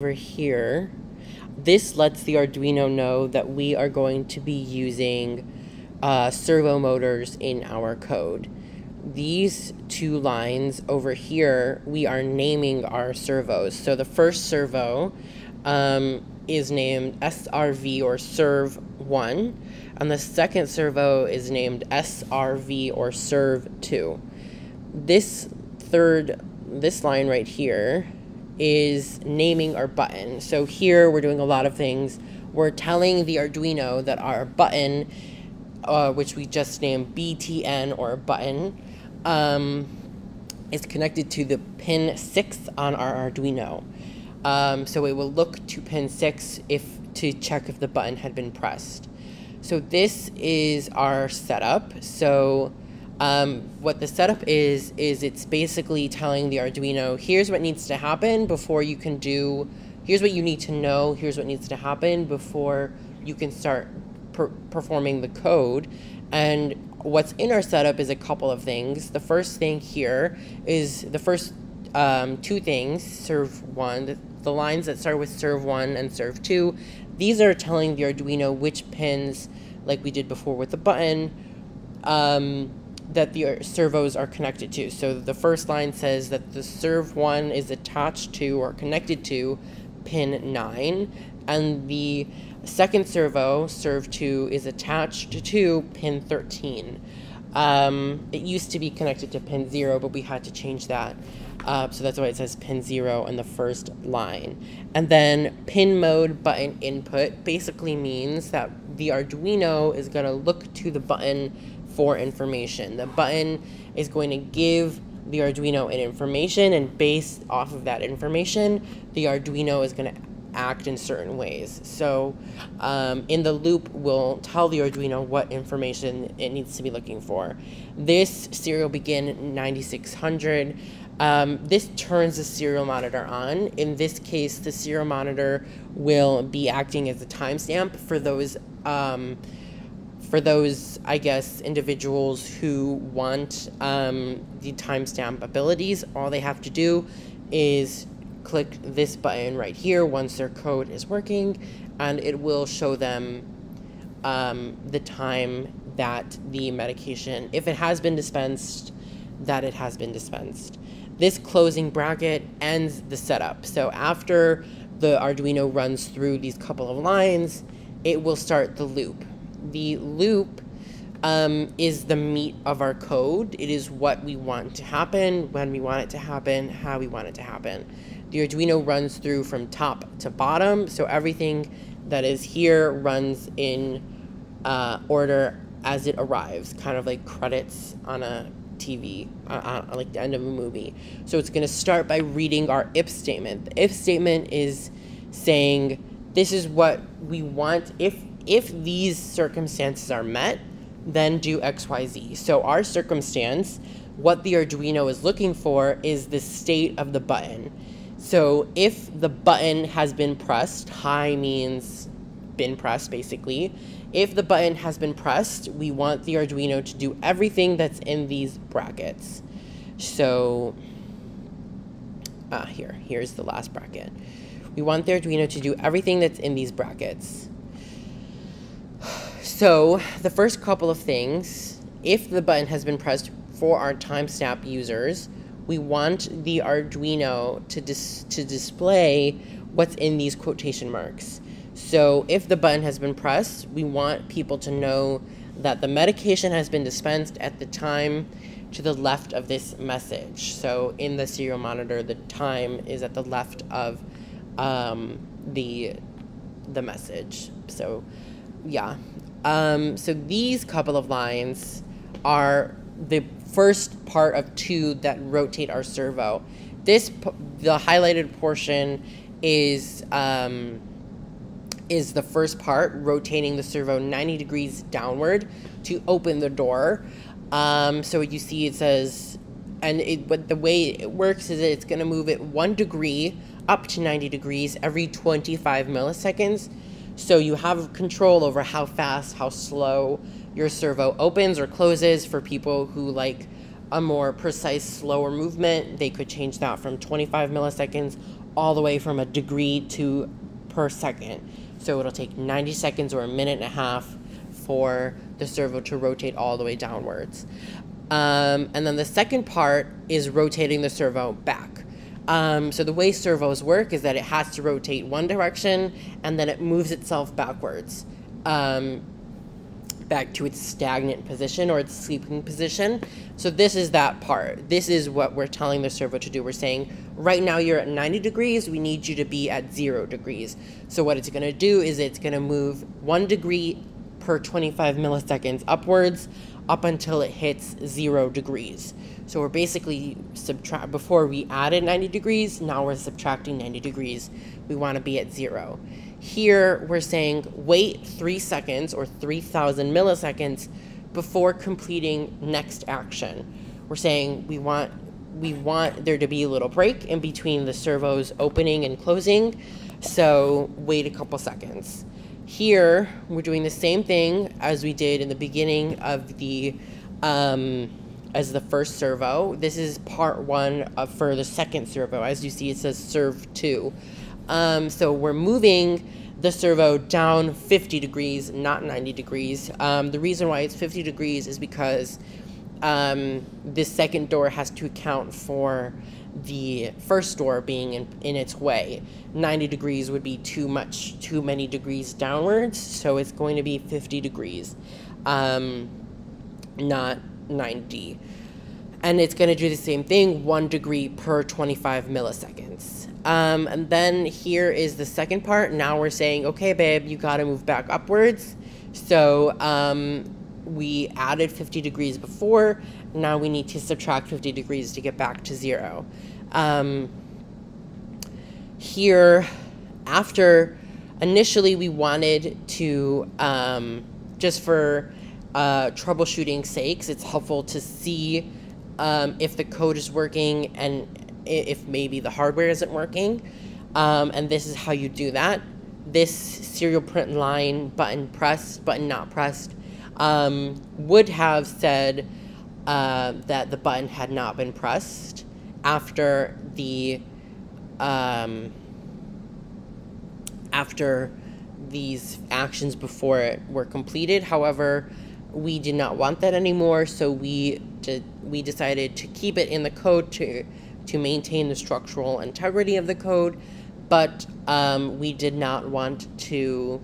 over here, this lets the Arduino know that we are going to be using servo motors in our code. These two lines over here, we are naming our servos. So the first servo is named SRV or serv1, and the second servo is named SRV or serv2. This line right here is naming our button. So here we're doing a lot of things. We're telling the Arduino that our button, which we just named BTN or button, is connected to the pin 6 on our Arduino. So it will look to pin 6 to check if the button had been pressed. So this is our setup. So what the setup is it's basically telling the Arduino, here's what needs to happen before you can do, here's what you need to know, here's what needs to happen before you can start performing the code. And what's in our setup is a couple of things. The first thing here is the first two things, serv1, the lines that start with serv1 and serv2. These are telling the Arduino which pins, like we did before with the button, that the servos are connected to. So the first line says that the serv1 is attached to or connected to pin 9, and the second servo, serv2, is attached to pin 13. It used to be connected to pin 0, but we had to change that. So that's why it says pin 0 in the first line. And then pin mode button input basically means that the Arduino is going to look to the button for information. The button is going to give the Arduino an information, and based off of that information, the Arduino is going to act in certain ways. So in the loop, we'll tell the Arduino what information it needs to be looking for. This serial begin 9600. This turns the serial monitor on. In this case, the serial monitor will be acting as a timestamp for those, I guess, individuals who want the timestamp abilities. All they have to do is click this button right here once their code is working, and it will show them the time that the medication, if it has been dispensed, that it has been dispensed. This closing bracket ends the setup. So after the Arduino runs through these couple of lines, it will start the loop. The loop is the meat of our code. It is what we want to happen, when we want it to happen, how we want it to happen. The Arduino runs through from top to bottom, so everything that is here runs in order as it arrives, kind of like credits on a TV, like the end of a movie. So it's going to start by reading our if statement. The if statement is saying, this is what we want. If these circumstances are met, then do XYZ. So our circumstance, what the Arduino is looking for, is the state of the button. So if the button has been pressed, high means been pressed basically. If the button has been pressed, we want the Arduino to do everything that's in these brackets. So here's the last bracket. We want the Arduino to do everything that's in these brackets. So the first couple of things, if the button has been pressed for our timestamp users, we want the Arduino to display what's in these quotation marks. So if the button has been pressed, we want people to know that the medication has been dispensed at the time to the left of this message. So in the serial monitor, the time is at the left of the message. So yeah. So these couple of lines are the first part of two that rotate our servo. The highlighted portion is the first part, rotating the servo 90 degrees downward to open the door. So you see it says, but the way it works is it's going to move it 1 degree up to 90 degrees every 25 milliseconds. So you have control over how fast, how slow your servo opens or closes. For people who like a more precise, slower movement, they could change that from 25 milliseconds all the way from a degree to per second. So it'll take 90 seconds or a minute and a half for the servo to rotate all the way downwards. And then the second part is rotating the servo back. So the way servos work is that it has to rotate one direction and then it moves itself backwards, back to its stagnant position or its sleeping position. So this is that part. This is what we're telling the servo to do. We're saying, right now you're at 90 degrees, we need you to be at 0 degrees. So what it's gonna do is it's gonna move 1 degree per 25 milliseconds upwards up until it hits 0 degrees. So we're basically before we added 90 degrees, now we're subtracting 90 degrees. We want to be at 0. Here we're saying wait 3 seconds or 3,000 milliseconds before completing next action. We're saying we want there to be a little break in between the servos opening and closing. So wait a couple seconds. Here we're doing the same thing as we did in the beginning of the as the first servo. This is part 1 for the second servo. As you see, it says serve 2. So we're moving the servo down 50 degrees, not 90 degrees. The reason why it's 50 degrees is because this second door has to account for the first door being in its way. 90 degrees would be too many degrees downwards, so it's going to be 50 degrees, not 90. And it's going to do the same thing, 1 degree per 25 milliseconds. And then here is the second part. Now we're saying, okay, babe, you got to move back upwards. So we added 50 degrees before. Now we need to subtract 50 degrees to get back to 0. Here, after initially we wanted to, just for troubleshooting sakes, it's helpful to see if the code is working and if maybe the hardware isn't working. And this is how you do that. This serial print line button pressed, button not pressed, would have said that the button had not been pressed after the after these actions before it were completed. However, we did not want that anymore, so we decided to keep it in the code to maintain the structural integrity of the code, but we did not want it to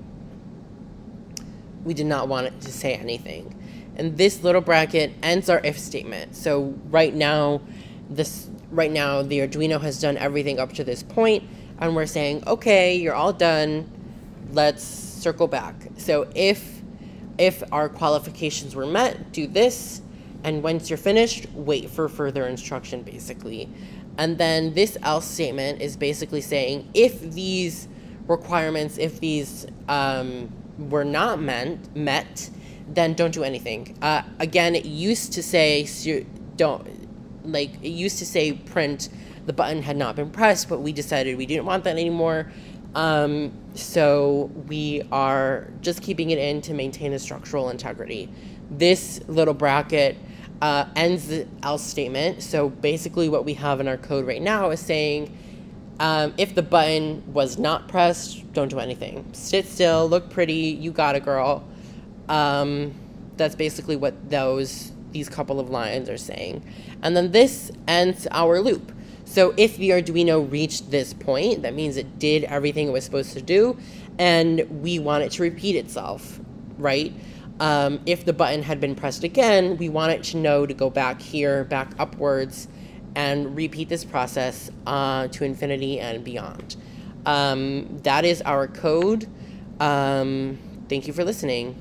say anything. And this little bracket ends our if statement. So right now the Arduino has done everything up to this point, and we're saying, okay, you're all done, let's circle back. So if our qualifications were met, do this, and once you're finished, wait for further instruction, basically. And then this else statement is basically saying, if these requirements, if these were not met, then don't do anything. Again, it used to say print the button had not been pressed, but we decided we didn't want that anymore. So we are just keeping it in to maintain a structural integrity. This little bracket ends the else statement. So basically what we have in our code right now is saying, if the button was not pressed, don't do anything. Sit still, look pretty, you got it, girl. That's basically what these couple of lines are saying. And then this ends our loop. So if the Arduino reached this point, that means it did everything it was supposed to do, and we want it to repeat itself, right? If the button had been pressed again, we want it to know to go back here, back upwards, and repeat this process to infinity and beyond. That is our code. Thank you for listening.